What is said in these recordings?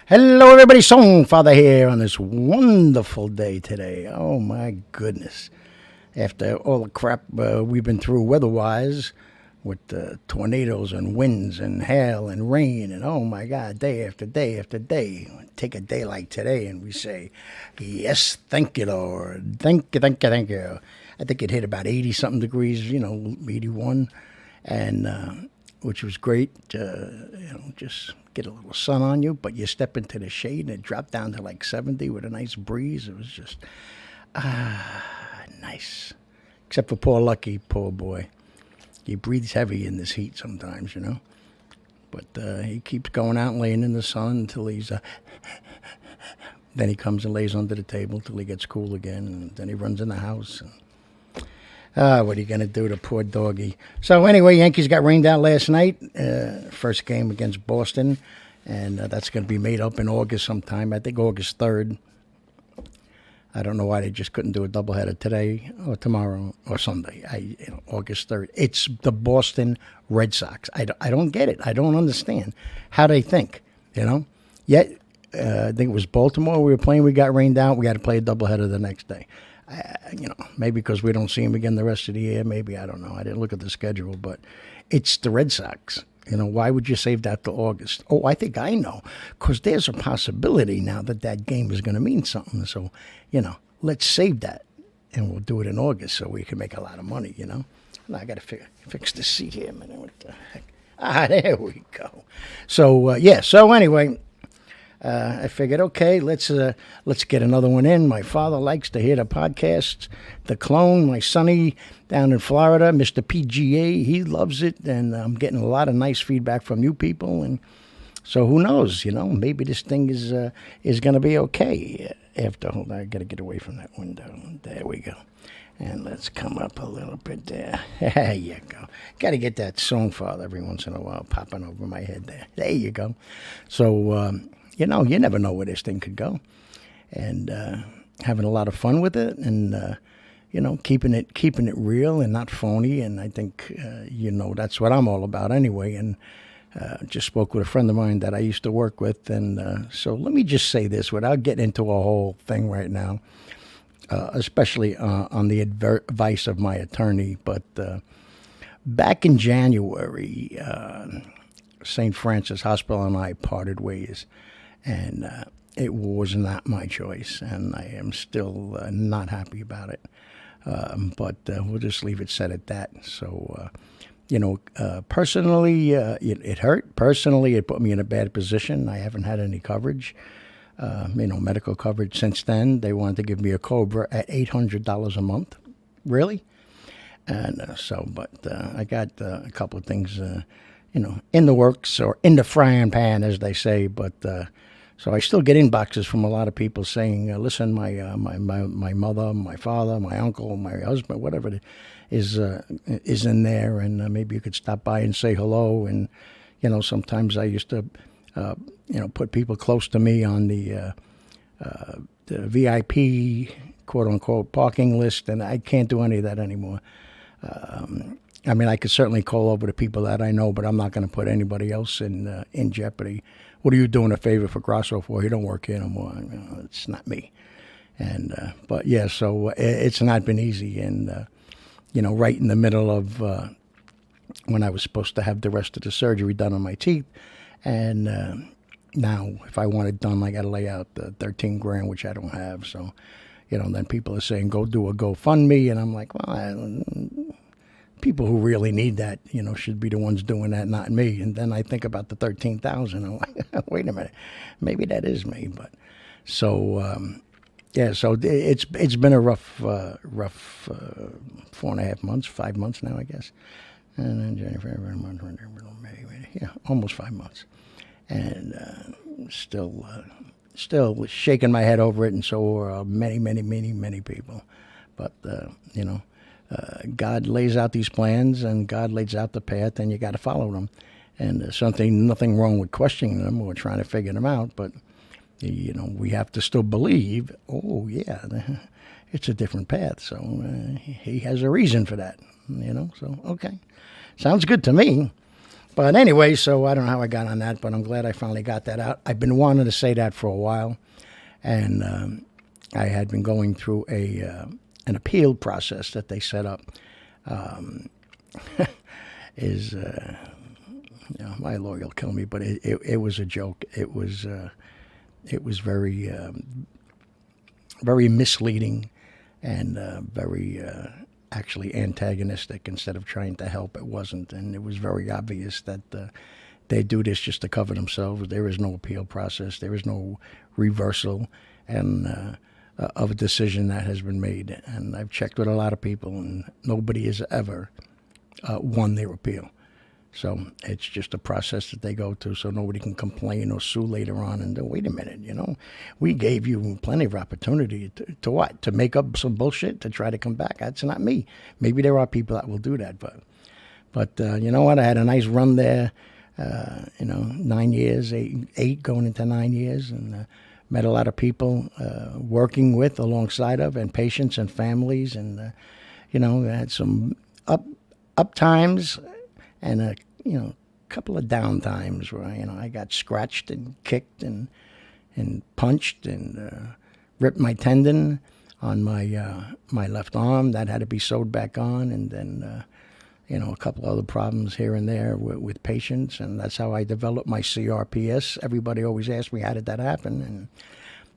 Hello, everybody. Songfather here on this wonderful day today. Oh, my goodness. After all the crap we've been through weather-wise with tornadoes and winds and hail and rain and, oh, my God, day after day after day. Take a day like today and we say, yes, thank you, Lord. Thank you, thank you, thank you. I think it hit about 80-something degrees, 81. And which was great. Just get a little sun on you, but you step into the shade and it dropped down to like 70 with a nice breeze. It was just nice. Except for poor Lucky, poor boy. He breathes heavy in this heat sometimes. But he keeps going out and laying in the sun until he's. Then he comes and lays under the table till he gets cool again, and then he runs in the house. And, what are you going to do to poor doggy? So anyway, Yankees got rained out last night. First game against Boston. And that's going to be made up in August sometime. I think August 3rd. I don't know why they just couldn't do a doubleheader today or tomorrow or Sunday. August 3rd. It's the Boston Red Sox. I don't get it. I don't understand how they think, Yet, I think it was Baltimore we were playing. We got rained out. We had to play a doubleheader the next day. Maybe because we don't see him again the rest of the year. Maybe, I don't know. I didn't look at the schedule, but it's the Red Sox. Why would you save that to August? Oh, I think I know. Because there's a possibility now that game is going to mean something. So, let's save that. And we'll do it in August so we can make a lot of money, Now, I got to fix the seat here a minute. What the heck? There we go. So, So, anyway, I figured, okay, let's get another one in. My father likes to hear the podcasts. The clone, my Sonny down in Florida, Mr. PGA, he loves it, and I'm getting a lot of nice feedback from you people. And so who knows? Maybe this thing is going to be okay. Hold on, I got to get away from that window. There we go. And let's come up a little bit there. There you go. Got to get that Songfather every once in a while popping over my head there. There you go. So. You never know where this thing could go. And having a lot of fun with it and, keeping it real and not phony. And I think, that's what I'm all about anyway. And just spoke with a friend of mine that I used to work with. And so let me just say this without getting into a whole thing right now, especially on the advice of my attorney. But back in January, St. Francis Hospital and I parted ways. And it was not my choice, and I am still not happy about it. But we'll just leave it set at that. So, personally, it hurt. Personally, it put me in a bad position. I haven't had any coverage, medical coverage since then. They wanted to give me a COBRA at $800 a month. Really? And I got a couple of things, in the works or in the frying pan, as they say, but. So I still get inboxes from a lot of people saying, listen, my mother, my father, my uncle, my husband, whatever it is in there, and maybe you could stop by and say hello. And, sometimes I used to, put people close to me on the VIP, quote-unquote, parking list, and I can't do any of that anymore. I could certainly call over to people that I know, but I'm not going to put anybody else in jeopardy. What are you doing a favor for Grosso for? He don't work here no more. It's not me. And but yeah, so it's not been easy. And right in the middle of when I was supposed to have the rest of the surgery done on my teeth, and now if I want it done, I got to lay out the $13,000, which I don't have. So then people are saying go do a GoFundMe, and I'm like, well. People who really need that, should be the ones doing that, not me. And then I think about the 13,000. I'm like, wait a minute, maybe that is me. But so so it's been a rough 4.5 months, 5 months now, I guess. And then January, February, March, May, almost 5 months, and still shaking my head over it, and so are many people. But God lays out these plans, and God lays out the path, and you got to follow them. And there's nothing wrong with questioning them or trying to figure them out, but we have to still believe. Oh yeah, it's a different path. So He has a reason for that. So okay, sounds good to me. But anyway, so I don't know how I got on that, but I'm glad I finally got that out. I've been wanting to say that for a while, and I had been going through an appeal process that they set up. Is my lawyer will kill me, but it was a joke. It was very very misleading and very actually antagonistic. Instead of trying to help, it wasn't, and it was very obvious that they do this just to cover themselves. There is no appeal process. There is no reversal and of a decision that has been made. And I've checked with a lot of people, and nobody has ever won their appeal. So it's just a process that they go through, so nobody can complain or sue later on and wait a minute, we gave you plenty of opportunity to what? To make up some bullshit to try to come back. That's not me. Maybe there are people that will do that, but you know what? I had a nice run there, 9 years, eight going into 9 years, and met a lot of people working with, alongside of, and patients and families, and I had some up times and a couple of down times where I got scratched and kicked and punched and ripped my tendon on my left arm that had to be sewed back on, and then a couple other problems here and there with patients, and that's how I developed my CRPS. Everybody always asks me how did that happen,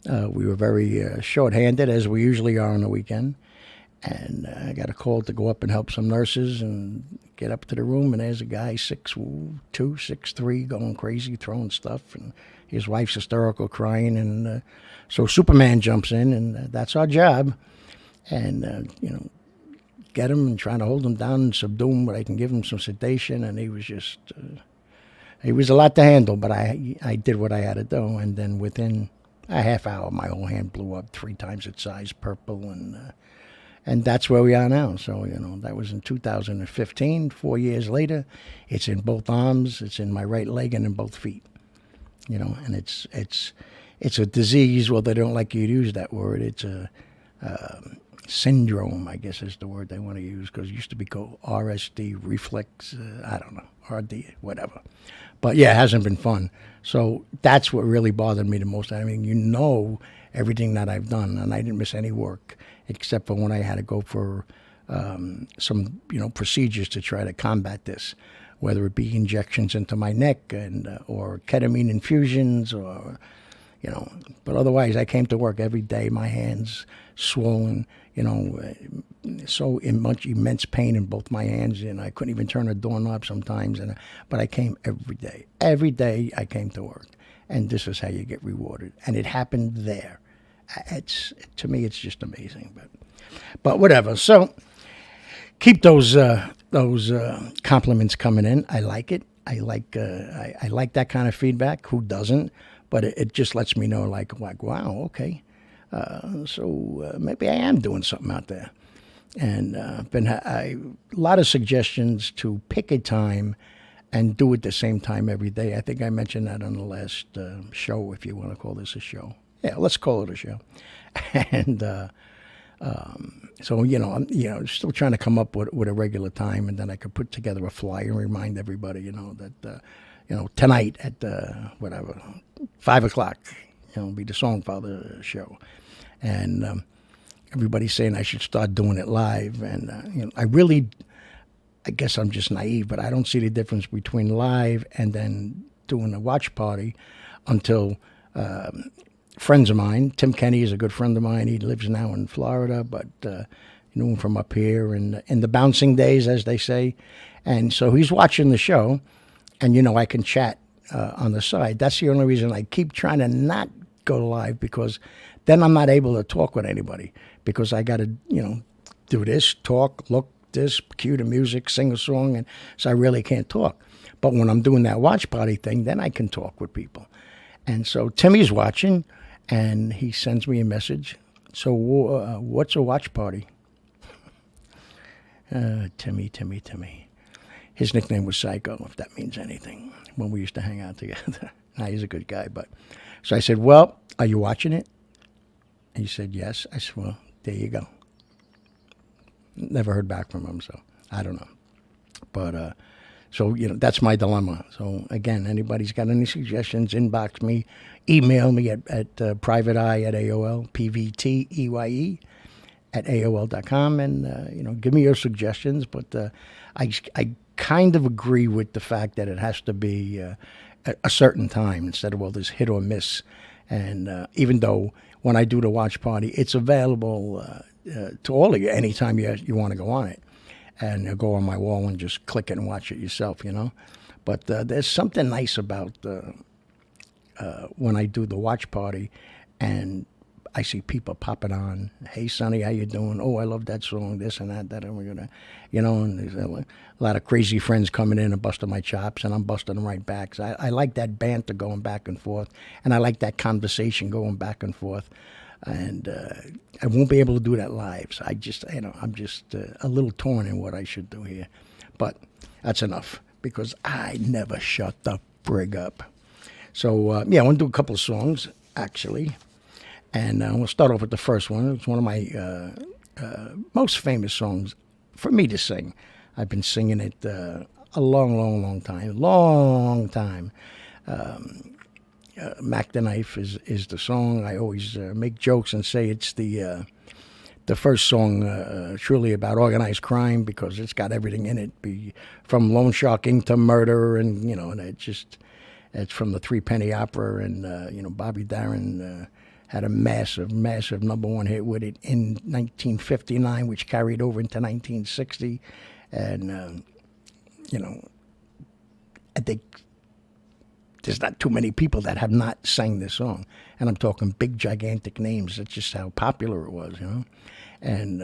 and we were very short-handed, as we usually are on the weekend. And I got a call to go up and help some nurses, and get up to the room, and there's a guy 6'2", 6'3", going crazy, throwing stuff, and his wife's hysterical, crying, and so Superman jumps in, and that's our job, and get him and trying to hold him down and subdue him, but I can give him some sedation, and he was just, he was a lot to handle, but I did what I had to do, and then within a half hour, my whole hand blew up 3 times its size, purple, and that's where we are now. So, that was in 2015. 4 years later, it's in both arms, it's in my right leg, and in both feet. And it's a disease. Well, they don't like you to use that word. It's a syndrome, I guess is the word they want to use, because it used to be called RSD, reflex, I don't know, RD, whatever. But yeah, it hasn't been fun. So that's what really bothered me the most. I mean, everything that I've done, and I didn't miss any work, except for when I had to go for some, procedures to try to combat this, whether it be injections into my neck and or ketamine infusions, or, But otherwise, I came to work every day, my hands swollen, so in much immense pain in both my hands, and I couldn't even turn a doorknob sometimes. But I came every day. Every day I came to work, and this is how you get rewarded. And it happened there. To me, it's just amazing, but whatever. So keep those compliments coming in. I like it. I like that kind of feedback. Who doesn't? But it just lets me know, like wow, okay. So maybe I am doing something out there, and a lot of suggestions to pick a time and do it the same time every day. I think I mentioned that on the last show, if you want to call this a show. Yeah, let's call it a show. And so, I'm still trying to come up with a regular time, and then I could put together a flyer and remind everybody, that, tonight at 5 o'clock, be the Songfather Show. And everybody's saying I should start doing it live. And, I guess I'm just naive, but I don't see the difference between live and then doing a watch party until friends of mine. Tim Kenny is a good friend of mine. He lives now in Florida, but knew him from up here in the bouncing days, as they say. And so he's watching the show, and, I can chat on the side. That's the only reason I keep trying to not go live, because then I'm not able to talk with anybody, because I got to, do this, talk, look, this, cue the music, sing a song, and so I really can't talk. But when I'm doing that watch party thing, then I can talk with people. And so Timmy's watching, and he sends me a message. So what's a watch party? Timmy. His nickname was Psycho, if that means anything, when we used to hang out together. Now, he's a good guy. So I said, well, are you watching it? He said, yes. I said, well, there you go. Never heard back from him, so I don't know. But So, that's my dilemma. So, again, anybody's got any suggestions, inbox me, email me at privateeye at AOL, PVTEYE at AOL.com, and, give me your suggestions. But I kind of agree with the fact that it has to be a certain time instead of, this hit or miss. And even though when I do the watch party, it's available to all of you anytime you want to go on it. And go on my wall and just click it and watch it yourself, But there's something nice about when I do the watch party and I see people popping on. Hey, Sonny, how you doing? Oh, I love that song, this and that, and we're gonna, and there's a lot of crazy friends coming in and busting my chops, and I'm busting them right back. So I like that banter going back and forth, and I like that conversation going back and forth. And I won't be able to do that live. So I'm just a little torn in what I should do here. But that's enough because I never shut the frig up. So, I want to do a couple of songs, actually. And we'll start off with the first one. It's one of my most famous songs for me to sing. I've been singing it a long time. Mac the Knife is the song. I always make jokes and say it's the first song truly about organized crime because it's got everything in it, from loan sharking to murder, and and it's from the Three Penny Opera, and Bobby Darin had a massive number one hit with it in 1959, which carried over into 1960, and I think there's not too many people that have not sang this song. And I'm talking big, gigantic names. That's just how popular it was, And,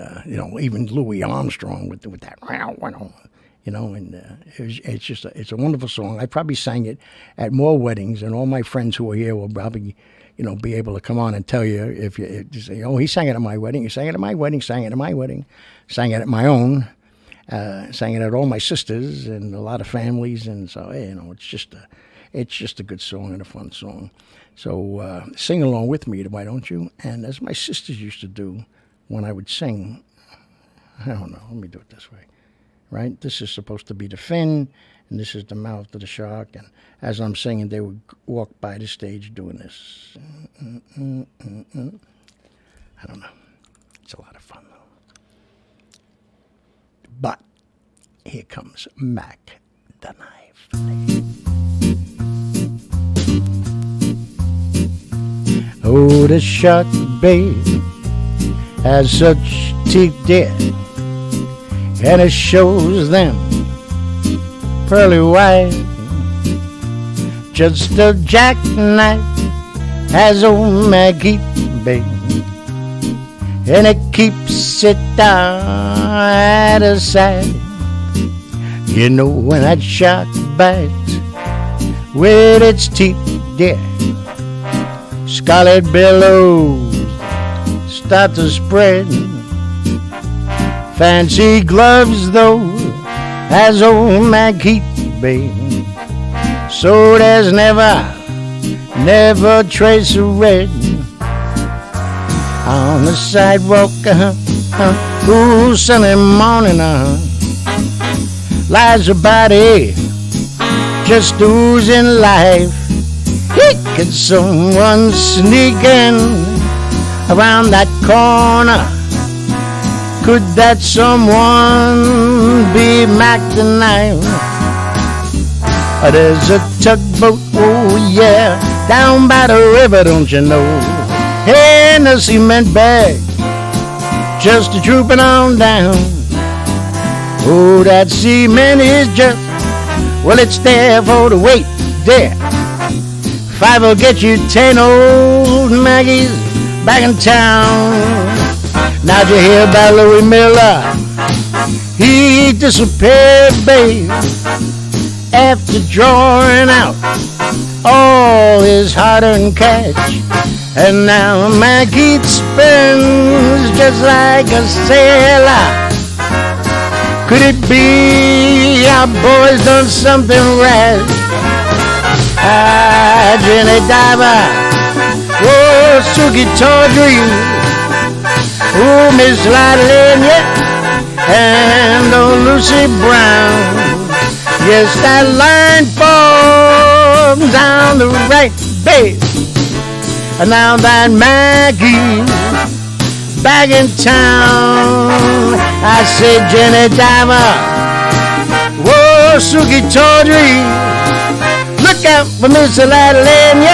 even Louis Armstrong with that, and it's a wonderful song. I probably sang it at more weddings, and all my friends who are here will probably, be able to come on and tell you if you say, oh, he sang it at my wedding, he sang it at my wedding, sang it at my wedding, sang it at my own, sang it at all my sisters and a lot of families. And so, it's just a good song and a fun song. So sing along with me, why don't you? And as my sisters used to do when I would sing, I don't know, let me do it this way, right? This is supposed to be the fin, and this is the mouth of the shark. And as I'm singing, they would walk by the stage doing this. I don't know. It's a lot of fun, though. But here comes Mac the Knife. Oh, the shark, babe, has such teeth, dear, and it shows them pearly white. Just a jackknife has old Maggie, babe, and it keeps it down at her side. When that shark bites with its teeth, dear, scarlet billows start to spread. Fancy gloves, though, has old Maggie, babe, so there's never trace of red on the sidewalk. Ooh, Sunday morning, lies a body just oozing life. Can someone sneaking around that corner? Could that someone be Mac the Knife? There's a tugboat, oh yeah, down by the river, don't you know? And a cement bag just a trooping on down. Oh, that cement is just, well, it's there for the weight, there. 5 will get you 10 old Maggies back in town. Now you hear about Louis Miller? He disappeared, babe, after drawing out all his hard-earned cash. And now Maggie spins just like a sailor. Could it be our boys done something rash? Jenny Diver, oh, Suki Tawdry, oh, Miss Lillian, yeah, and oh, Lucy Brown. Yes, that line falls down the right, babe. And now that Maggie back in town, I said, Jenny Diver, whoa, Suki Tawdry, look out for Miss Adeline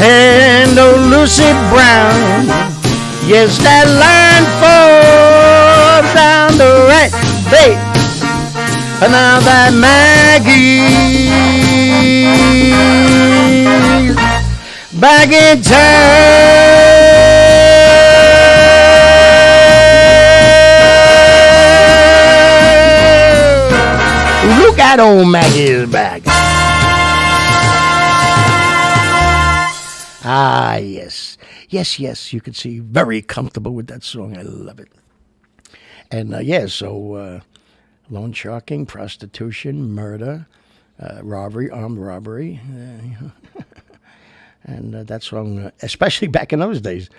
and old Lucy Brown. Yes, that line falls down the right, babe. And now that Maggie back in town. Look at old Maggie's back. Ah, yes. Yes, you can see very comfortable with that song. I love it. And so loan sharking, prostitution, murder, robbery, armed robbery. And that song, especially back in those days,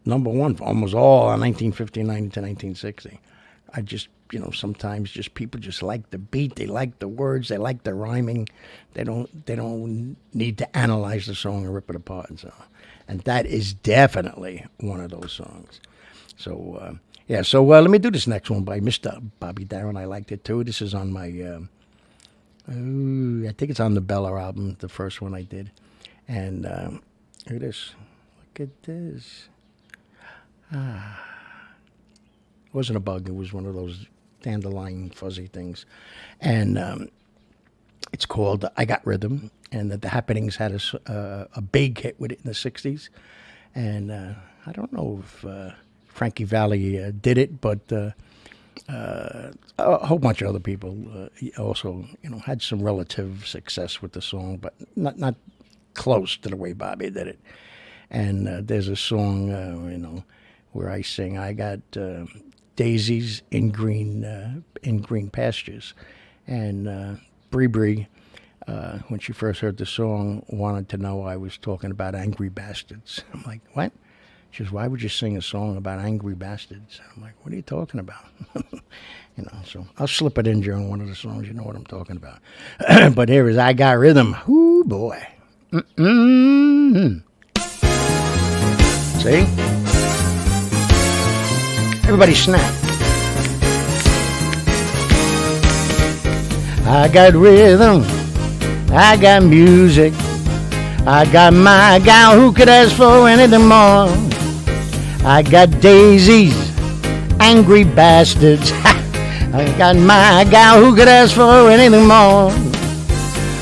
number one for almost all 1959 to 1960. I just, sometimes just people just like the beat, they like the words, they like the rhyming. They don't need to analyze the song and rip it apart and so on. And that is definitely one of those songs. So, let me do this next one by Mr. Bobby Darin. I liked it too. This is on my, I think it's on the Bella album, the first one I did. And look at this. Look at this. It wasn't a bug. It was one of those dandelion fuzzy things. And it's called I Got Rhythm. And the Happenings had a big hit with it in the 60s. And I don't know if Frankie Valli did it, but a whole bunch of other people also, had some relative success with the song, but not close to the way Bobby did it. And there's a song, where I sing, I got daisies in green pastures. And Bree, when she first heard the song, wanted to know I was talking about angry bastards. I'm like, what? She says, why would you sing a song about angry bastards? I'm like, what are you talking about? So I'll slip it in during one of the songs. You know what I'm talking about. But here is I Got Rhythm. Ooh, boy. Mm-mm. See? Everybody snap. I got rhythm. I got music. I got my gal who could ask for anything more. I got daisies, angry bastards. I got my gal who could ask for anything more.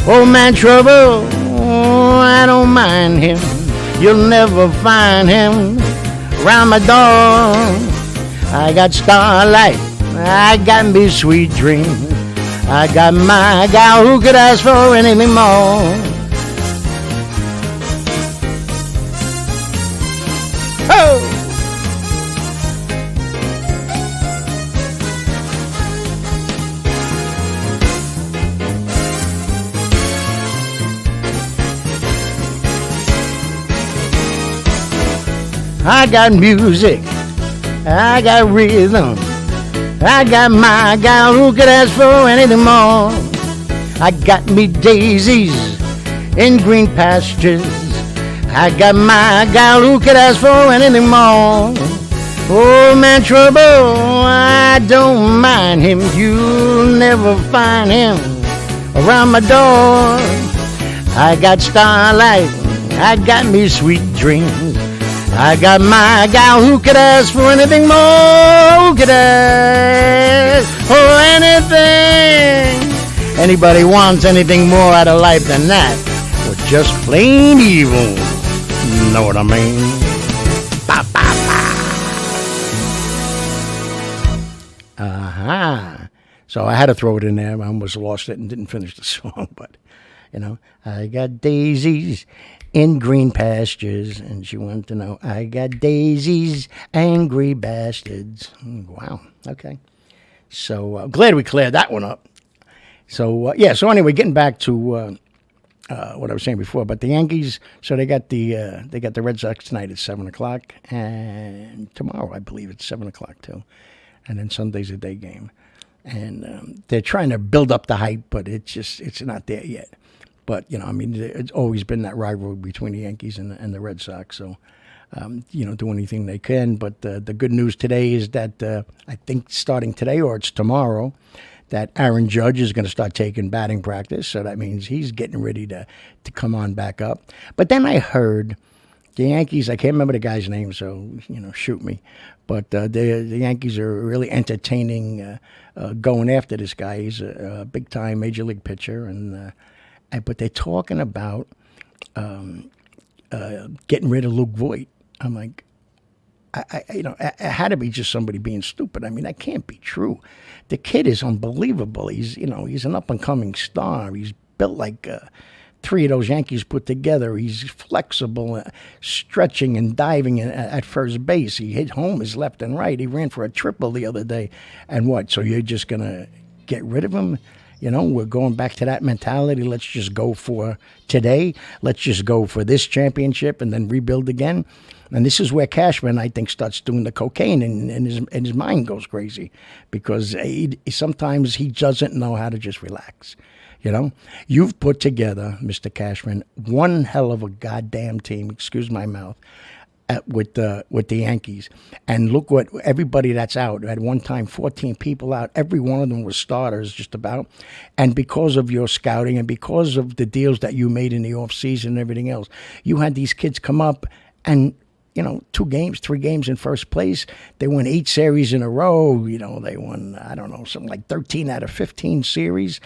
Old man Trouble, I don't mind him. You'll never find him round my door. I got starlight, I got me sweet dreams. I got my gal who could ask for anything more. Oh! I got music, I got rhythm, I got my gal who could ask for anything more. I got me daisies in green pastures. I got my gal who could ask for anything more. Old man Trouble, I don't mind him. You'll never find him around my door. I got starlight, I got me sweet dreams. I got my gal who could ask for anything more. Who could ask for anything? Anybody wants anything more out of life than that? Or just plain evil? You know what I mean? Ba, ba, ba. Uh-huh. So I had to throw it in there. I almost lost it and didn't finish the song. But, I got daisies in green pastures, and she wanted to know, I got daisies, angry bastards. Wow, okay. So I'm glad we cleared that one up. So, so anyway, getting back to what I was saying before, but the Yankees, so they got the Red Sox tonight at 7 o'clock, and tomorrow, I believe, it's 7 o'clock too. And then Sunday's a day game. And they're trying to build up the hype, but it's not there yet. But, I mean, it's always been that rivalry between the Yankees and the Red Sox. So, do anything they can. But the good news today is that I think starting today or it's tomorrow, that Aaron Judge is going to start taking batting practice. So that means he's getting ready to come on back up. But then I heard the Yankees, I can't remember the guy's name, so, shoot me. But the Yankees are really entertaining going after this guy. He's a big-time major league pitcher. But they're talking about getting rid of Luke Voigt. I'm like, it had to be just somebody being stupid. I mean, that can't be true. The kid is unbelievable. He's an up-and-coming star. He's built like three of those Yankees put together. He's flexible, stretching and diving at first base. He hit homers left and right. He ran for a triple the other day. And what? So you're just going to get rid of him? We're going back to that mentality. Let's just go for today. Let's just go for this championship and then rebuild again. And this is where Cashman, I think, starts doing the cocaine and his mind goes crazy because sometimes he doesn't know how to just relax. You've put together, Mr. Cashman, one hell of a goddamn team, excuse my mouth, with the Yankees. And look what everybody that's out. At one time, 14 people out. Every one of them was starters just about. And because of your scouting and because of the deals that you made in the offseason and everything else, you had these kids come up and 3 games in first place. They won 8 series in a row. They won, I don't know, something like 13 out of 15 series.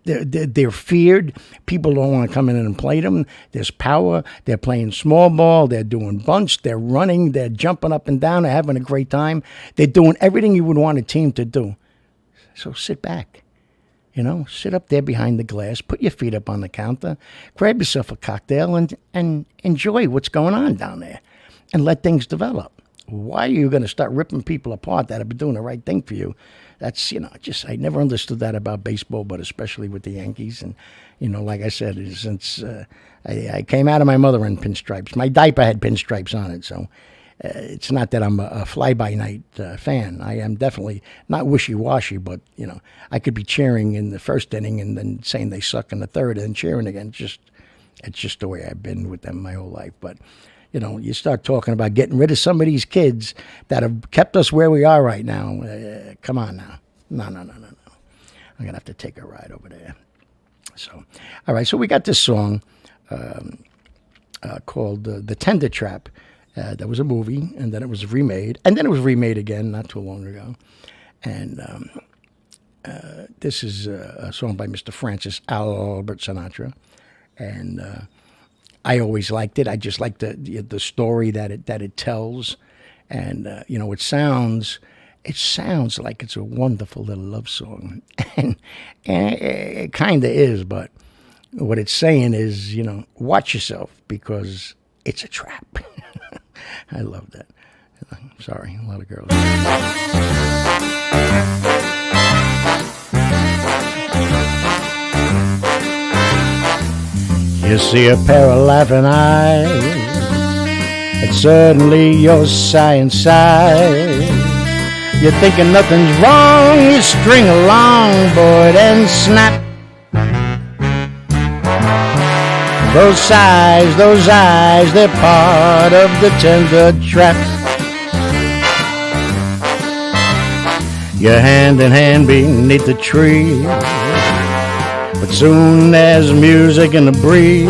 They're feared. People don't want to come in and play them. There's power. They're playing small ball. They're doing bunts. They're running. They're jumping up and down. They're having a great time. They're doing everything you would want a team to do. So sit back. Sit up there behind the glass. Put your feet up on the counter. Grab yourself a cocktail and enjoy what's going on down there. And let things develop. Why are you going to start ripping people apart that have been doing the right thing for you? That's, I never understood that about baseball, but especially with the Yankees. And, like I said, since I came out of my mother in pinstripes. My diaper had pinstripes on it, so it's not that I'm a fly-by-night fan. I am definitely not wishy-washy, but, I could be cheering in the first inning and then saying they suck in the third and cheering again. It's just the way I've been with them my whole life. But, you start talking about getting rid of some of these kids that have kept us where we are right now. Come on now. No. I'm going to have to take a ride over there. So, all right. So we got this song called The Tender Trap. That was a movie, and then it was remade. And then it was remade again not too long ago. And this is a song by Mr. Francis Albert Sinatra. And I always liked it. I just like the story that it tells, and it sounds like it's a wonderful little love song, and it kind of is. But what it's saying is, watch yourself because it's a trap. I love that. Sorry, a lot of girls. You see a pair of laughing eyes, and suddenly you're sighing sighs. You're thinking nothing's wrong, you string along, boy, then snap. Those eyes, they're part of the tender trap. You're hand in hand beneath the tree, but soon there's music in the breeze.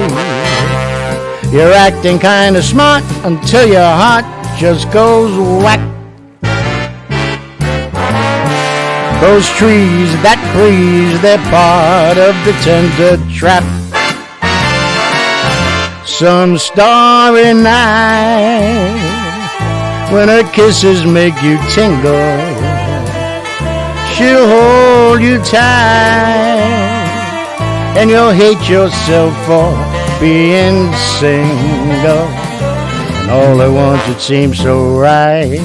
You're acting kinda smart until your heart just goes whack. Those trees, that breeze, they're part of the tender trap. Some starry night, when her kisses make you tingle, she'll hold you tight, and you'll hate yourself for being single. And all at once it seems so right,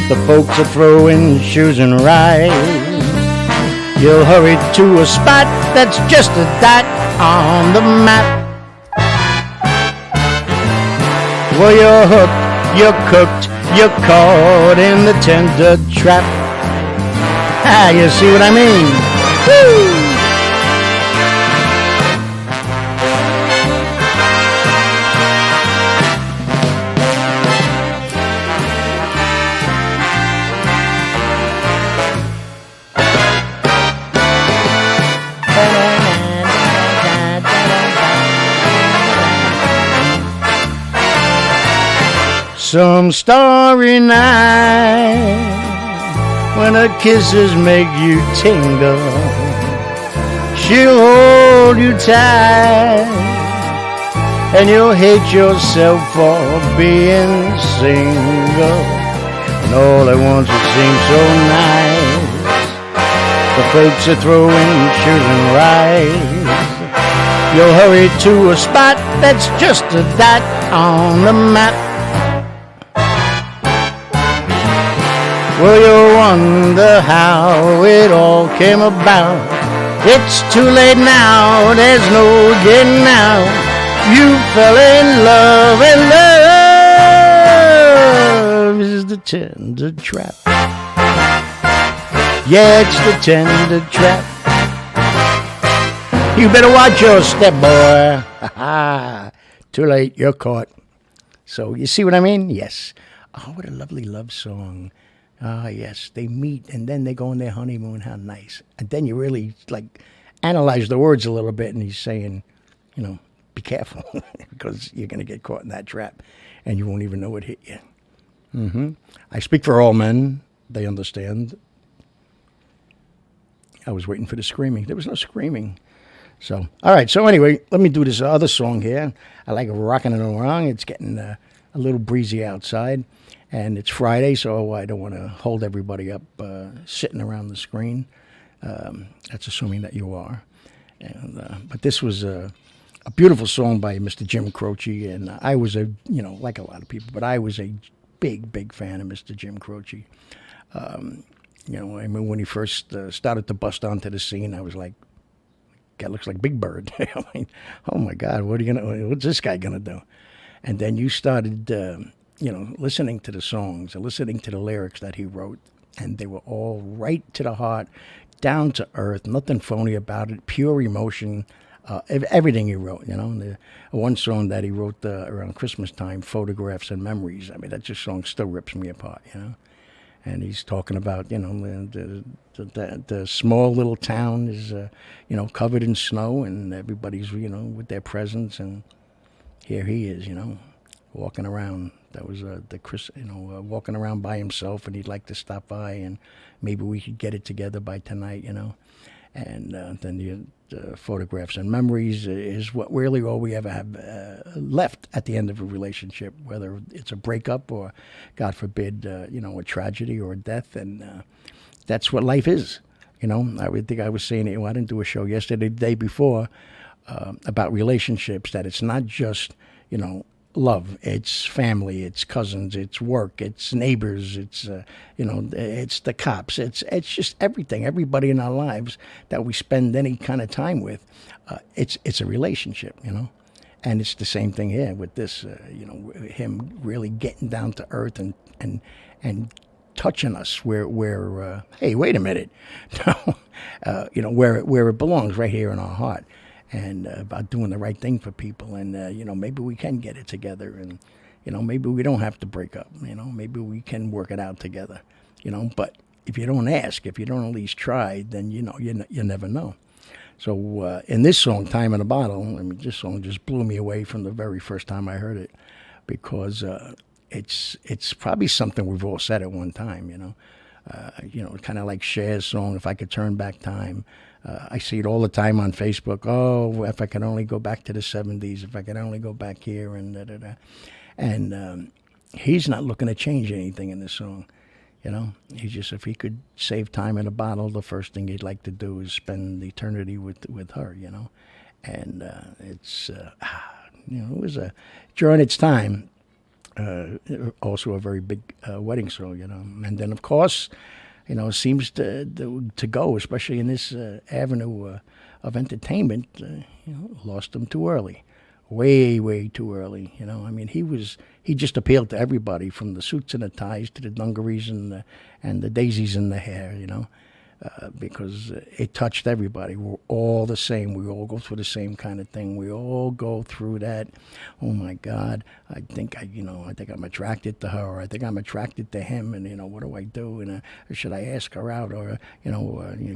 the folks are throwing shoes and right. You'll hurry to a spot that's just a dot on the map. Well, you're hooked, you're cooked, you're caught in the tender trap. You see what I mean? Woo! Some starry night when her kisses make you tingle, she'll hold you tight and you'll hate yourself for being single. And all at once it seems so nice, the folks are throwing children rice. You'll hurry to a spot that's just a dot on the map. Well, you wonder how it all came about. It's too late now, there's no getting out. You fell in love, and love is the tender trap. Yeah, it's the tender trap. You better watch your step, boy. Too late, you're caught. So, you see what I mean? Yes. Oh, what a lovely love song. Ah, yes, they meet and then they go on their honeymoon. How nice. And then you really, like, analyze the words a little bit, and he's saying, you know, be careful because you're going to get caught in that trap and you won't even know it hit you. I speak for all men. They understand. I was waiting for the screaming. There was no screaming. So, all right. So anyway, let me do this other song here. I like rocking it along. It's getting a little breezy outside. And it's Friday, so I don't want to hold everybody up sitting around the screen. That's assuming that you are. But this was a beautiful song by Mr. Jim Croce, and I was like a lot of people, but I was a big fan of Mr. Jim Croce. I mean, when he first started to bust onto the scene, I was like, "Guy looks like Big Bird." I mean, oh my God, what's this guy gonna do? And then you started. Listening to the songs, listening to the lyrics that he wrote, and they were all right to the heart, down to earth, nothing phony about it, pure emotion, everything he wrote, The one song that he wrote around Christmas time, Photographs and Memories, I mean, that just song still rips me apart, And he's talking about, the small little town is, covered in snow, and everybody's, with their presents, and here he is, walking around. That was walking around by himself, and he'd like to stop by, and maybe we could get it together by tonight, And then the photographs and memories is what really all we ever have left at the end of a relationship, whether it's a breakup or, God forbid, a tragedy or a death, and that's what life is. I would think I was saying it. I didn't do a show yesterday, the day before, about relationships. That it's not just love, it's family, it's cousins, it's work, it's neighbors, it's it's the cops, it's just everything, everybody in our lives that we spend any kind of time with. It's a relationship, and it's the same thing here with this. Him really getting down to earth and touching us where hey, wait a minute, no, where it belongs, right here in our heart. And about doing the right thing for people, and maybe we can get it together, and maybe we don't have to break up, maybe we can work it out together, But if you don't ask, if you don't at least try, then you never know. So in this song, "Time in a Bottle," I mean, this song just blew me away from the very first time I heard it, because it's probably something we've all said at one time, kind of like Cher's song, "If I Could Turn Back Time." I see it all the time on Facebook. Oh, if I could only go back to the 70s, if I could only go back here, and da-da-da. And he's not looking to change anything in this song. He's just, if he could save time in a bottle, the first thing he'd like to do is spend eternity with her, And it's, it was during its time, also a very big wedding song, And then, of course, seems to go, especially in this avenue of entertainment, lost him too early, way too early. I mean, he just appealed to everybody, from the suits and the ties to the dungarees and the daisies in the hair. because it touched everybody. We're all the same. We all go through the same kind of thing. We all go through that. Oh my God, I think I'm attracted to her, or I think I'm attracted to him, and what do I do? And should I ask her out, or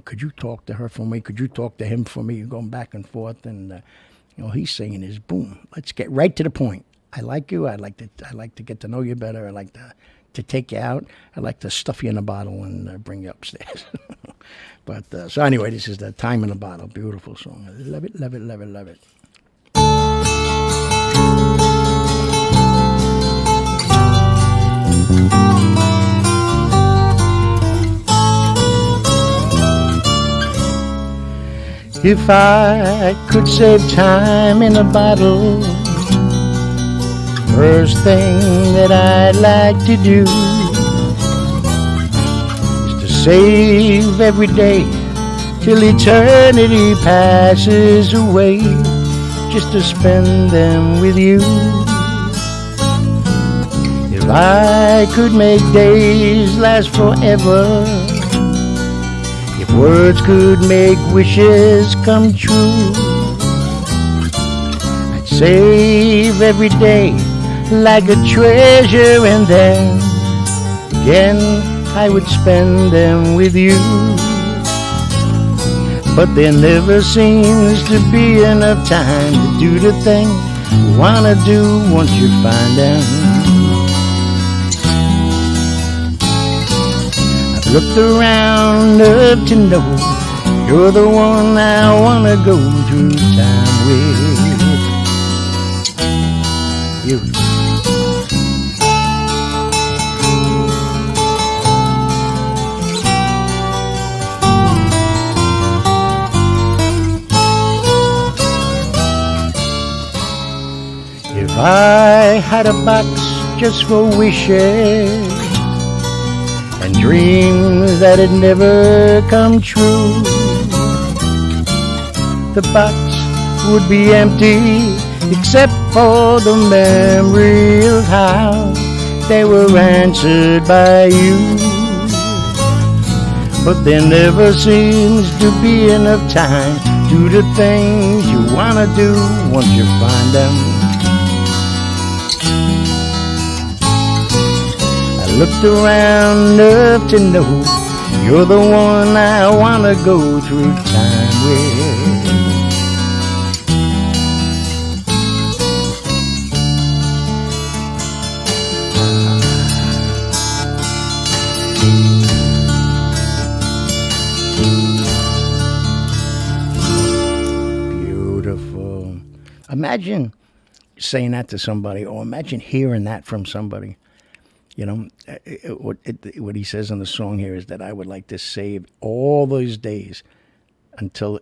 could you talk to her for me? Could you talk to him for me? You're going back and forth, and he's saying is, boom, let's get right to the point. I like you. I like to get to know you better. I like to take you out. I like to stuff you in a bottle and bring you upstairs. But so anyway, this is the Time in a Bottle. Beautiful song. I love it, love it, love it, love it. If I could save time in a bottle, first thing that I'd like to do save every day till eternity passes away, just to spend them with you. If I could make days last forever, if words could make wishes come true, I'd save every day like a treasure, and then again I would spend them with you. But there never seems to be enough time to do the things you wanna do once you find them. I've looked around up to know you're the one I wanna go through time with. You. If I had a box just for wishes and dreams that had never come true, the box would be empty except for the memory of how they were answered by you. But there never seems to be enough time to do the things you wanna do once you find them. Looked around enough to know you're the one I wanna go through time with. Beautiful. Imagine saying that to somebody, or imagine hearing that from somebody. What he says in the song here is that I would like to save all those days until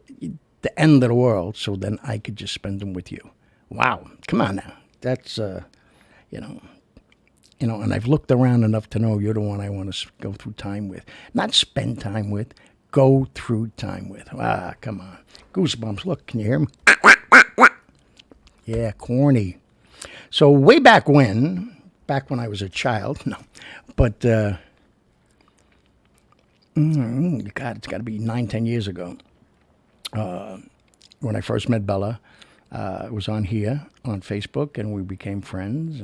the end of the world, so then I could just spend them with you. Wow, come on now. That's, and I've looked around enough to know you're the one I want to go through time with. Not spend time with, go through time with. Ah, come on. Goosebumps. Look, can you hear him? Yeah, corny. So way back when I was a child, no, but God, it's got to be 9-10 years ago. When I first met Bella, it was on here on Facebook, and we became friends.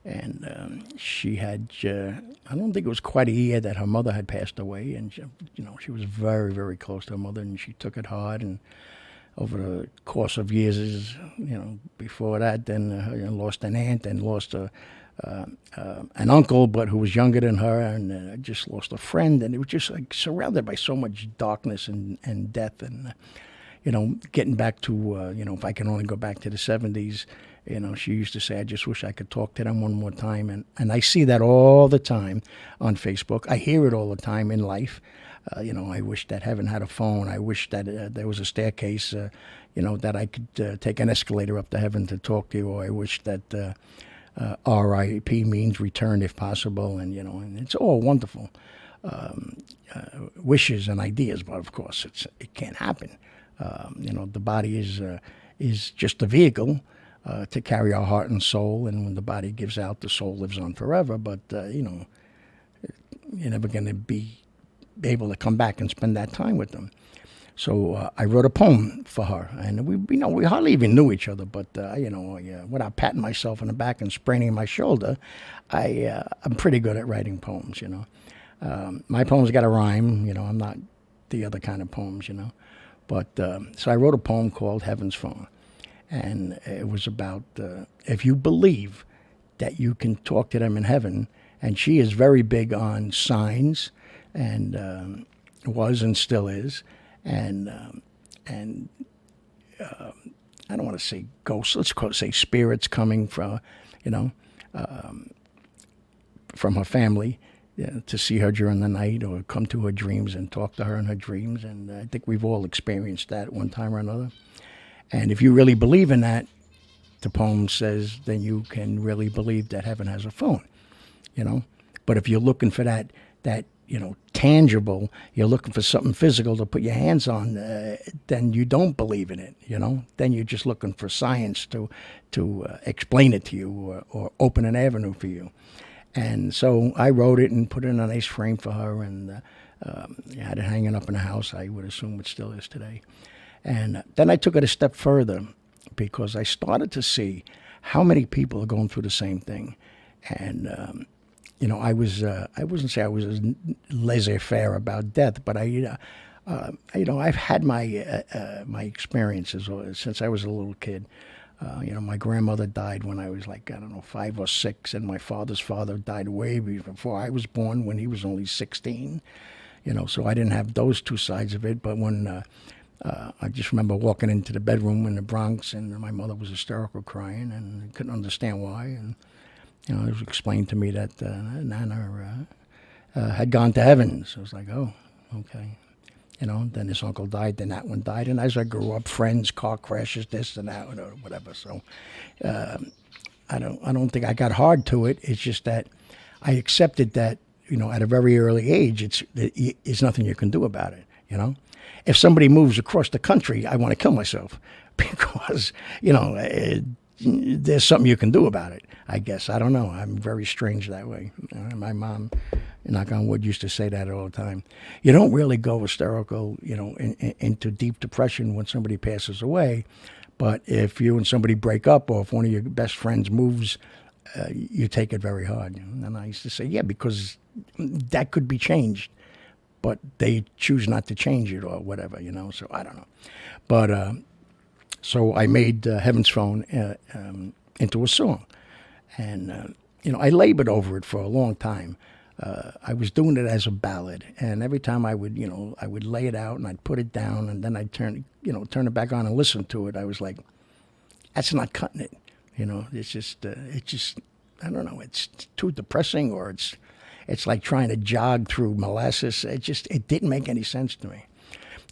And she had, I don't think it was quite a year that her mother had passed away, and she was very, very close to her mother, and she took it hard. And over the course of years, before that, then lost an aunt and lost an uncle, but who was younger than her, and just lost a friend, and it was just like surrounded by so much darkness and death, and getting back to if I can only go back to the 70s, she used to say, I just wish I could talk to them one more time, and I see that all the time on Facebook. I hear it all the time in life. I wish that heaven had a phone. I wish that there was a staircase, that I could take an escalator up to heaven to talk to you, or I wish that R.I.P. means return if possible, and it's all wonderful wishes and ideas, but of course it can't happen. The body is just a vehicle to carry our heart and soul, and when the body gives out, the soul lives on forever. But you're never going to be be able to come back and spend that time with them. So I wrote a poem for her, and we hardly even knew each other. But without patting myself on the back and spraining my shoulder, I'm pretty good at writing poems. My poems got a rhyme. I'm not the other kind of poems. But so I wrote a poem called Heaven's Phone, and it was about if you believe that you can talk to them in heaven, and she is very big on signs, and was and still is. And I don't want to say ghosts. Let's say spirits coming from, from her family, to see her during the night or come to her dreams and talk to her in her dreams. And I think we've all experienced that one time or another. And if you really believe in that, the poem says, then you can really believe that heaven has a phone, But if you're looking for that tangible, you're looking for something physical to put your hands on, then you don't believe in it, Then you're just looking for science to explain it to you or open an avenue for you. And so I wrote it and put it in a nice frame for her, and had it hanging up in the house. I would assume it still is today. And then I took it a step further because I started to see how many people are going through the same thing. And I wouldn't say I was as laissez-faire about death, but I've had my experiences since I was a little kid. My grandmother died when I was 5 or 6, and my father's father died way before I was born, when he was only 16. So I didn't have those two sides of it. But when I just remember walking into the bedroom in the Bronx, and my mother was hysterical, crying, and I couldn't understand why. And it was explained to me that Nana had gone to heaven. So I was like, oh, okay. Then his uncle died, then that one died. And as I grew up, friends, car crashes, this and that, or whatever. So I don't think I got hard to it. It's just that I accepted that, at a very early age, it's nothing you can do about it, If somebody moves across the country, I want to kill myself because, there's something you can do about it, I guess. I don't know. I'm very strange that way. My mom, knock on wood, used to say that all the time. You don't really go hysterical, into deep depression when somebody passes away. But if you and somebody break up, or if one of your best friends moves, you take it very hard. And I used to say, yeah, because that could be changed. But they choose not to change it or whatever, So I don't know. But so I made Heaven's Phone into a song. And, I labored over it for a long time. I was doing it as a ballad. And every time I would lay it out and I'd put it down, and then I'd turn it back on and listen to it. I was like, that's not cutting it. It's just, I don't know, it's too depressing, or it's like trying to jog through molasses. It didn't make any sense to me.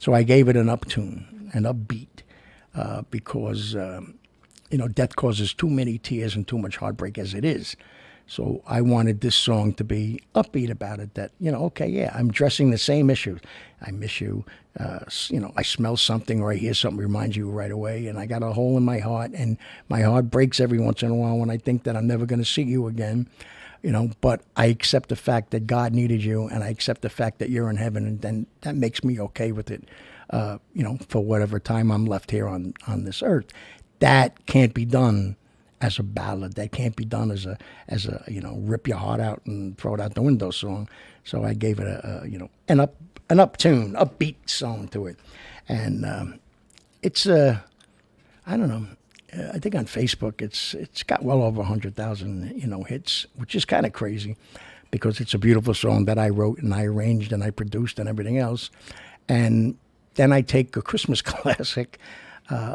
So I gave it an uptune, an upbeat. Because, death causes too many tears and too much heartbreak as it is. So I wanted this song to be upbeat about it, that, okay, yeah, I'm addressing the same issues. I miss you, I smell something or I hear something reminds you right away, and I got a hole in my heart, and my heart breaks every once in a while when I think that I'm never going to see you again. But I accept the fact that God needed you, and I accept the fact that you're in heaven, and then that makes me okay with it. For whatever time I'm left here on this earth. That can't be done as a ballad. That can't be done as a rip your heart out and throw it out the window song. So I gave it an uptune, upbeat song to it, and it's I don't know. I think on Facebook it's got well over 100,000 hits, which is kind of crazy, because it's a beautiful song that I wrote and I arranged and I produced and everything else, and then I take a Christmas classic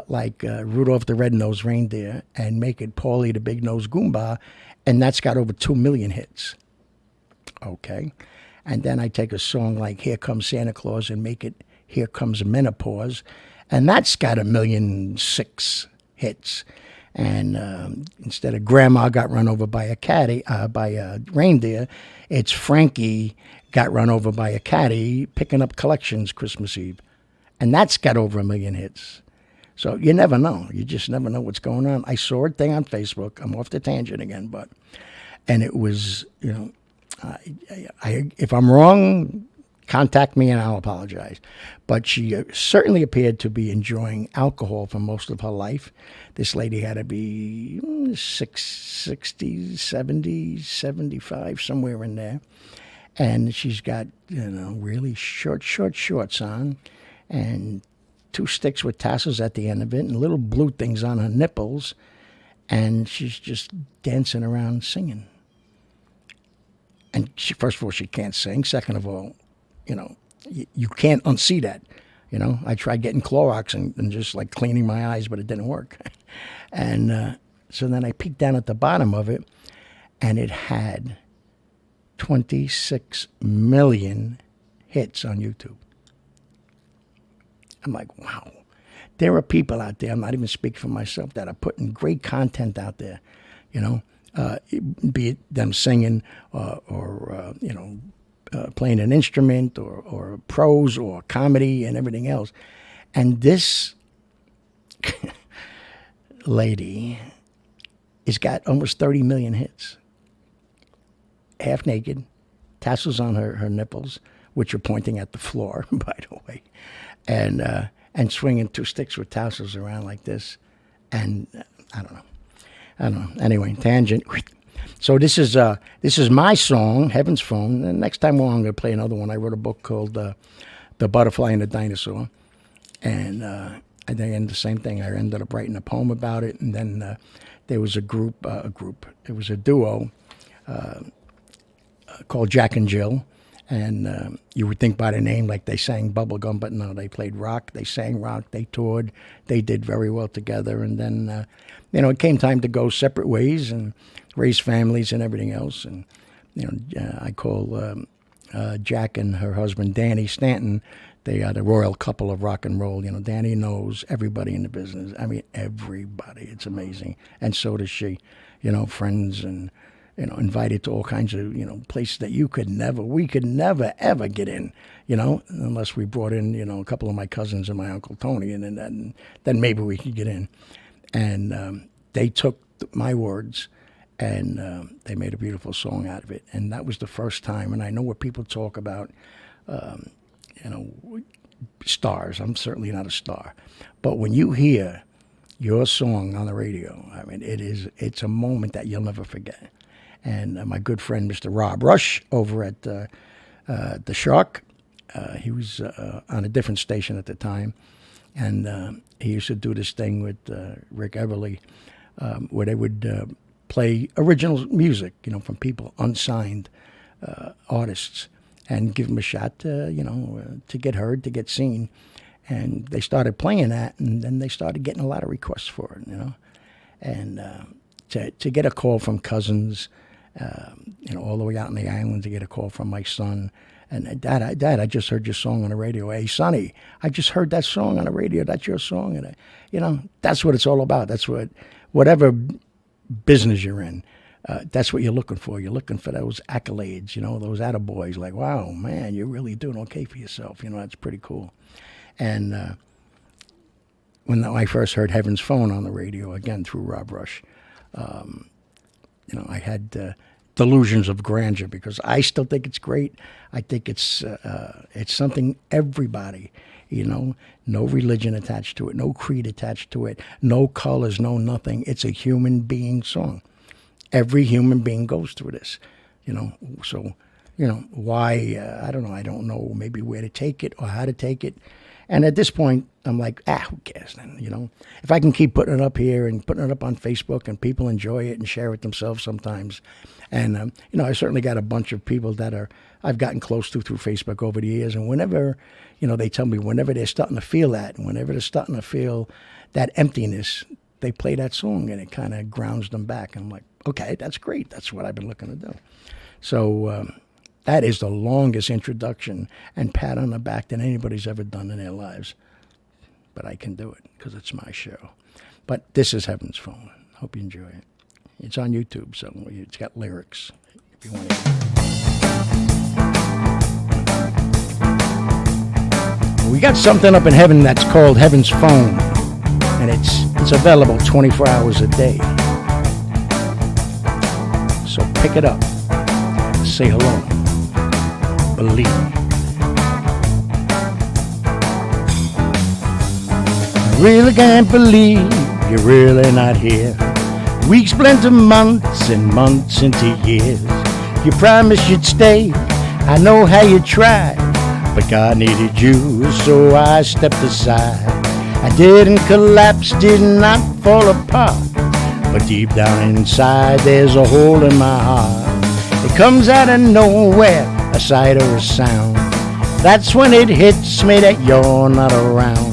like Rudolph the Red-Nosed Reindeer and make it Paulie the Big-Nosed Goomba, and that's got over 2 million hits. Okay. And then I take a song like Here Comes Santa Claus and make it Here Comes Menopause, and that's got 1,000,006 hits. And instead of Grandma Got Run Over by a Reindeer, it's Frankie Got Run Over by a Caddy Picking Up Collections Christmas Eve. And that's got over 1 million hits. So you never know. You just never know what's going on. I saw a thing on Facebook. I'm off the tangent again, and it was, if I'm wrong, contact me and I'll apologize. But she certainly appeared to be enjoying alcohol for most of her life. This lady had to be 60, 70, 75, somewhere in there. And she's got, really short shorts on and 2 sticks with tassels at the end of it and little blue things on her nipples. And she's just dancing around singing. And first of all, she can't sing. Second of all, you can't unsee that. I tried getting Clorox and just like cleaning my eyes, but it didn't work. And so then I peeked down at the bottom of it, and it had 26 million hits on YouTube. I'm like, wow. There are people out there, I'm not even speaking for myself, that are putting great content out there, be it them singing or playing an instrument or prose or comedy and everything else. And this lady has got almost 30 million hits. Half naked, tassels on her nipples, which are pointing at the floor, by the way, and swinging 2 sticks with tassels around like this. And I don't know. Anyway, tangent. So this is my song, Heaven's Phone. And next time I'm going to play another one. I wrote a book called The Butterfly and the Dinosaur. And I think the same thing. I ended up writing a poem about it. And then there was a group. It was a duo called Jack and Jill. And you would think by the name like they sang bubblegum, but no, they played rock, they sang rock, they toured, they did very well together. And then, it came time to go separate ways and raise families and everything else. And, I call Jack and her husband, Danny Stanton, they are the royal couple of rock and roll. Danny knows everybody in the business. I mean, everybody. It's amazing. And so does she, friends and, invited to all kinds of, places that we could never, ever get in, unless we brought in, a couple of my cousins and my Uncle Tony, and then maybe we could get in. And they took my words and they made a beautiful song out of it. And that was the first time, and I know what people talk about, stars. I'm certainly not a star. But when you hear your song on the radio, I mean, it's a moment that you'll never forget. And my good friend, Mr. Rob Rush, over at the Shark, he was on a different station at the time, and he used to do this thing with Rick Everly, where they would play original music, from people, unsigned artists, and give them a shot to get heard, to get seen. And they started playing that, and then they started getting a lot of requests for it, And to get a call from cousins, all the way out in the islands, to get a call from my son. And Dad, I just heard your song on the radio. Hey, Sonny, I just heard that song on the radio. That's your song. And, that's what it's all about. That's whatever business you're in, that's what you're looking for. You're looking for those accolades, those attaboys. Like, wow, man, you're really doing okay for yourself. That's pretty cool. And when I first heard Heaven's Phone on the radio, again, through Rob Rush, I had delusions of grandeur, because I still think it's great. I think it's something everybody, no religion attached to it, no creed attached to it, no colors, no nothing. It's a human being song. Every human being goes through this, So, why, I don't know. I don't know maybe where to take it or how to take it. And at this point, I'm like, who cares then, If I can keep putting it up here and putting it up on Facebook and people enjoy it and share it themselves sometimes. And, I certainly got a bunch of people that I've gotten close to through Facebook over the years. And whenever, they tell me whenever they're starting to feel that, and whenever they're starting to feel that emptiness, they play that song and it kind of grounds them back. And I'm like, okay, that's great. That's what I've been looking to do. So, that is the longest introduction and pat on the back that anybody's ever done in their lives. But I can do it because it's my show. But this is Heaven's Phone. Hope you enjoy it. It's on YouTube, so it's got lyrics if you want to hear it. We got something up in heaven that's called Heaven's Phone, and it's available 24 hours a day. So pick it up. Say hello. Believe. Really can't believe you're really not here. Weeks blend to months and months into years. You promised you'd stay, I know how you tried, but God needed you, so I stepped aside. I didn't collapse, did not fall apart, but deep down inside there's a hole in my heart. It comes out of nowhere, a sight or a sound. That's when it hits me that you're not around.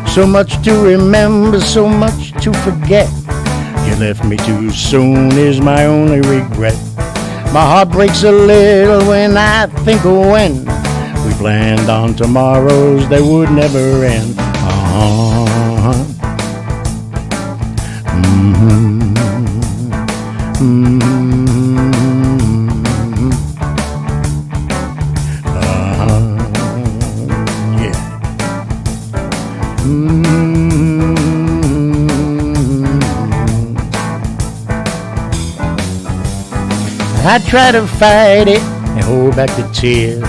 So much to remember, so much to forget. You left me too soon is my only regret. My heart breaks a little when I think of when we planned on tomorrows that would never end. I try to fight it and hold back the tears,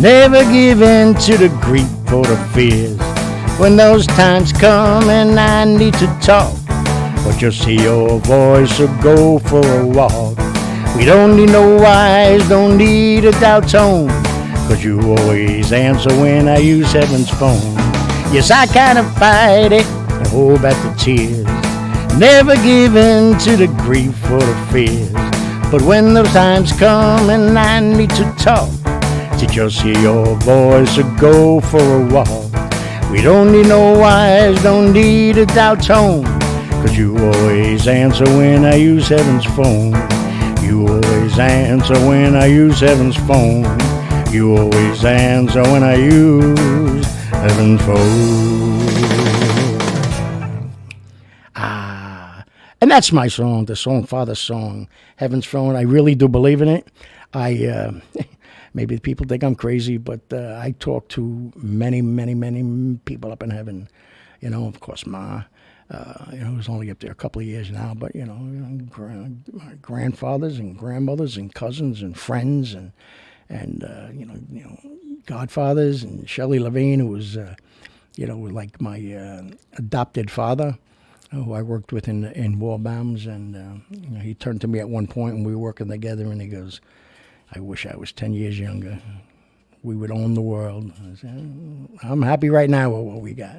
never give in to the grief or the fears. When those times come and I need to talk, or just hear your voice or go for a walk, we don't need no wise, don't need a dial tone, 'cause you always answer when I use heaven's phone. Yes, I kind of fight it and hold back the tears, never give in to the grief or the fears. But when those times come and I need to talk, to just hear your voice or go for a walk, we don't need no wise, don't need a dial tone, 'cause you always answer when I use heaven's phone. You always answer when I use heaven's phone. You always answer when I use heaven's phone. And that's my song, the Songfather song, Heaven's Throne. I really do believe in it. Maybe people think I'm crazy, but I talk to many, many, many people up in heaven. You know, of course, Ma, who's only up there a couple of years now, but, my grandfathers and grandmothers and cousins and friends and godfathers, and Shelley Levine, who was, like my adopted father, who I worked with in Walbaums, and he turned to me at one point when we were working together, and he goes, "I wish I was 10 years younger. We would own the world." I said, "I'm happy right now with what we got,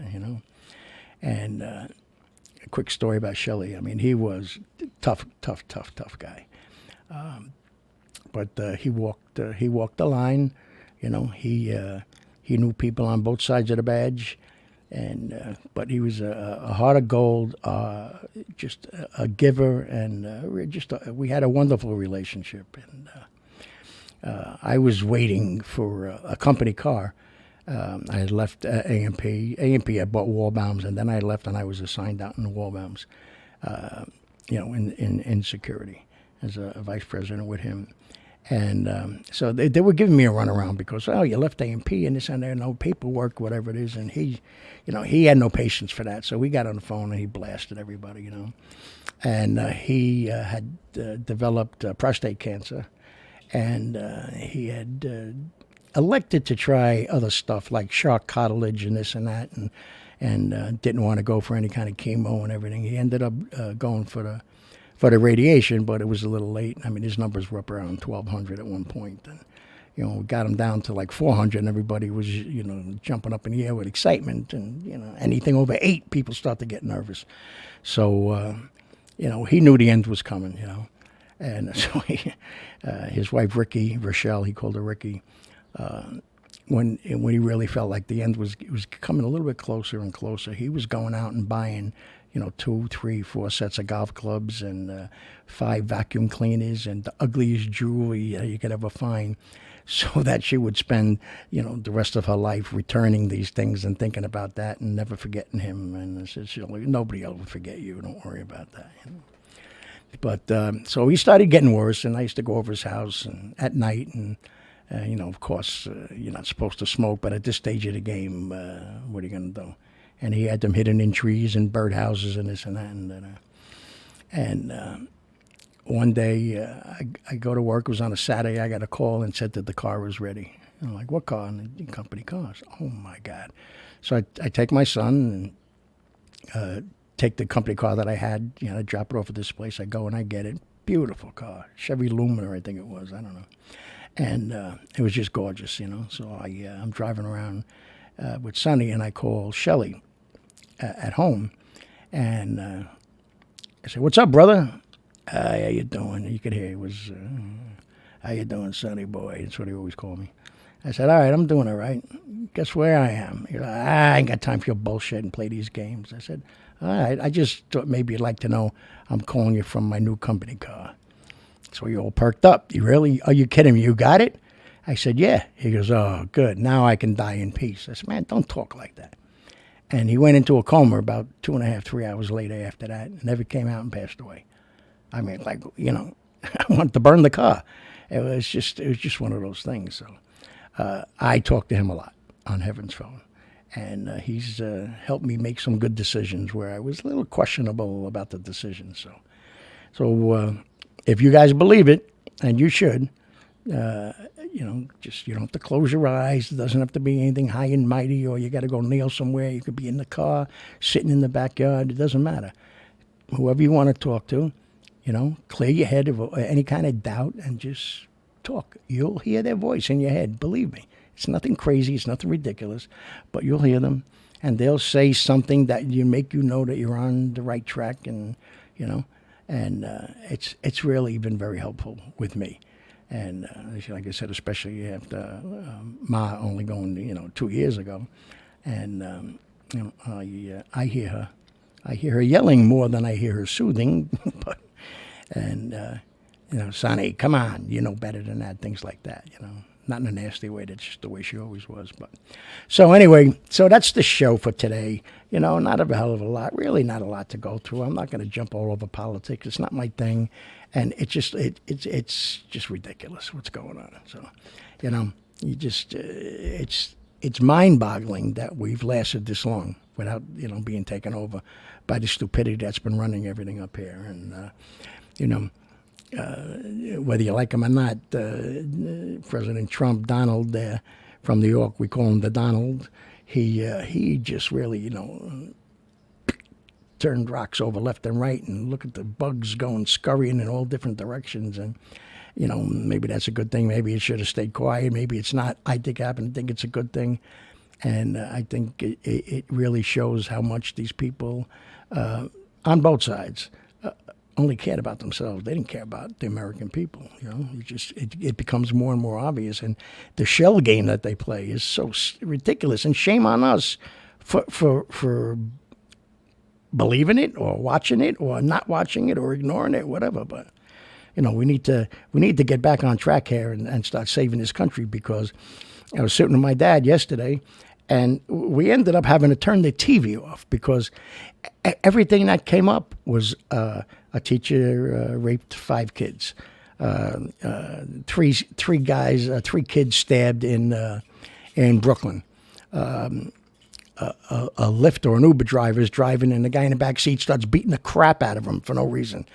And a quick story about Shelley. I mean, he was tough guy, but he walked the line. He knew people on both sides of the badge. And but he was a heart of gold, just a giver, and we had a wonderful relationship. And I was waiting for a company car. I had left A&P. A&P had bought Walbaums, and then I left, and I was assigned out in the Walbaums, in security as a vice president with him. And so they were giving me a runaround because, you left A&P and this and there, no paperwork, whatever it is. And he had no patience for that. So we got on the phone and he blasted everybody, And he had developed prostate cancer. And he had elected to try other stuff like shark cartilage and this and that, and didn't want to go for any kind of chemo and everything. He ended up going for the radiation, but it was a little late. I mean, his numbers were up around 1,200 at one point. And, we got him down to like 400, and everybody was, jumping up in the air with excitement. And, anything over 8, people start to get nervous. So, he knew the end was coming, And so his wife, Rochelle, he called her Ricky, when he really felt like the end was coming a little bit closer and closer, he was going out and buying 2, 3, 4 sets of golf clubs and 5 vacuum cleaners and the ugliest jewelry you could ever find, so that she would spend, the rest of her life returning these things and thinking about that and never forgetting him. And I said, nobody else will forget you. Don't worry about that. But so he started getting worse, and I used to go over his house and at night, and of course, you're not supposed to smoke, but at this stage of the game, what are you going to do? And he had them hidden in trees and birdhouses and this and that. And one day, I go to work. It was on a Saturday. I got a call and said that the car was ready. I'm like, what car? And the company cars. Oh, my God. So I take my son, and take the company car that I had, drop it off at this place. I go and I get it. Beautiful car, Chevy Lumina, I think it was. I don't know. And it was just gorgeous, So I'm driving around with Sonny, and I call Shelly at home, and I said, "What's up, brother? How you doing?" You could hear it was, "How you doing, Sonny boy?" That's what he always called me. I said, "All right, I'm doing all right. Guess where I am?" He's like, "I ain't got time for your bullshit and play these games." I said, "All right, I just thought maybe you'd like to know I'm calling you from my new company car." So he all perked up. "You really? Are you kidding me? You got it?" I said, "Yeah." He goes, "Oh, good. Now I can die in peace." I said, "Man, don't talk like that." And he went into a coma about 2.5, 3 hours later after that, and never came out and passed away. I mean, I wanted to burn the car. It was just one of those things. So I talked to him a lot on Heaven's phone, and he's helped me make some good decisions where I was a little questionable about the decisions. So if you guys believe it, and you should, just you don't have to close your eyes. It doesn't have to be anything high and mighty, or you got to go kneel somewhere. You could be in the car, sitting in the backyard. It doesn't matter. Whoever you want to talk to, clear your head of any kind of doubt and just talk. You'll hear their voice in your head. Believe me, it's nothing crazy. It's nothing ridiculous, but you'll hear them, and they'll say something that make you know that you're on the right track, and it's really been very helpful with me. And like I said, especially after Ma only going 2 years ago, and I hear her. I hear her yelling more than I hear her soothing, Sonny, come on, you know better than that, things like that, Not in a nasty way, that's just the way she always was. But so anyway, so that's the show for today. Not a hell of a lot, really not a lot to go through. I'm not going to jump all over politics. It's not my thing. And it's just ridiculous what's going on. So, it's mind-boggling that we've lasted this long without, being taken over by the stupidity that's been running everything up here. And, whether you like him or not, President Trump, Donald from New York, we call him the Donald. He just really, turned rocks over left and right, and look at the bugs going scurrying in all different directions. And maybe that's a good thing. Maybe it should have stayed quiet. Maybe it's not. I happen to think it's a good thing, and I think it really shows how much these people on both sides only cared about themselves. They didn't care about the American people. It becomes more and more obvious, and the shell game that they play is so ridiculous. And shame on us for believing it, or watching it, or not watching it, or ignoring it, whatever. But we need to get back on track here and start saving this country, because I was sitting with my dad yesterday, and we ended up having to turn the TV off because everything that came up was a teacher raped 5 kids, 3 kids stabbed in Brooklyn. A Lyft or an Uber driver is driving, and the guy in the back seat starts beating the crap out of him for no reason.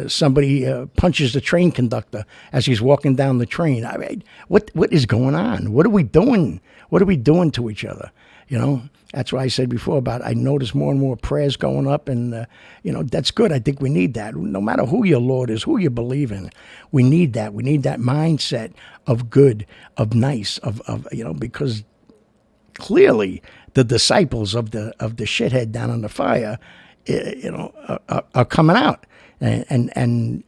Somebody punches the train conductor as he's walking down the train. I mean, what is going on? What are we doing? What are we doing to each other? That's why I said before about I notice more and more prayers going up, and that's good. I think we need that. No matter who your Lord is, who you believe in, we need that. We need that mindset of good, of nice, of because clearly the disciples of the shithead down on the fire, are coming out and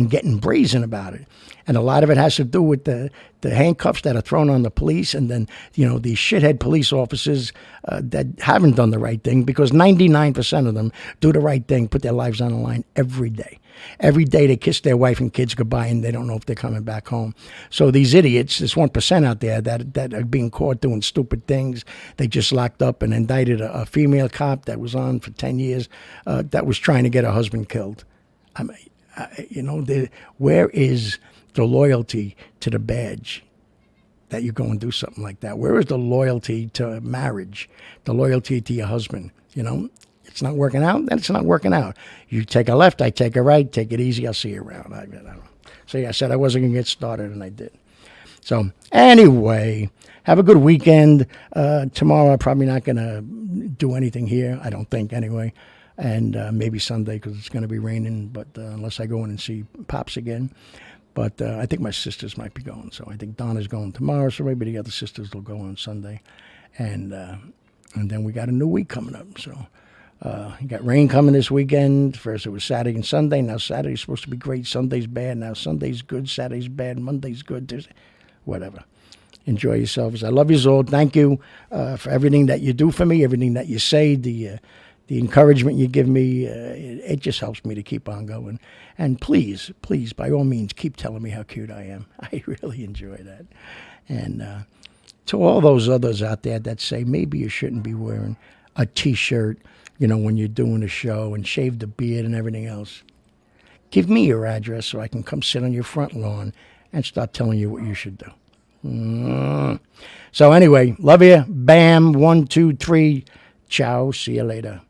getting brazen about it. And a lot of it has to do with the handcuffs that are thrown on the police, and then these shithead police officers that haven't done the right thing, because 99% of them do the right thing, put their lives on the line every day. Every day they kiss their wife and kids goodbye, and they don't know if they're coming back home. So these idiots, this 1% out there that are being caught doing stupid things, they just locked up and indicted a female cop that was on for 10 years that was trying to get her husband killed. I mean, where is the loyalty to the badge that you go and do something like that? Where is the loyalty to marriage, the loyalty to your husband? It's not working out, then it's not working out. You take a left, I take a right, take it easy, I'll see you around. I don't know. So I said I wasn't going to get started, and I did. So anyway, have a good weekend. Tomorrow I'm probably not going to do anything here. I don't think anyway. And maybe Sunday because it's going to be raining. But unless I go in and see Pops again. But I think my sisters might be going. So I think Donna's going tomorrow. So maybe the other sisters will go on Sunday. And then we got a new week coming up. So you got rain coming this weekend. First it was Saturday and Sunday. Now Saturday's supposed to be great. Sunday's bad. Now Sunday's good. Saturday's bad. Monday's good. Tuesday, whatever. Enjoy yourselves. I love you all. Thank you for everything that you do for me, everything that you say, the encouragement you give me. It just helps me to keep on going. And please, by all means, keep telling me how cute I am. I really enjoy that. And to all those others out there that say maybe you shouldn't be wearing a T-shirt, when you're doing a show and shave the beard and everything else, give me your address so I can come sit on your front lawn and start telling you what you should do. So anyway, love you. Bam, 1, 2, 3. Ciao. See you later.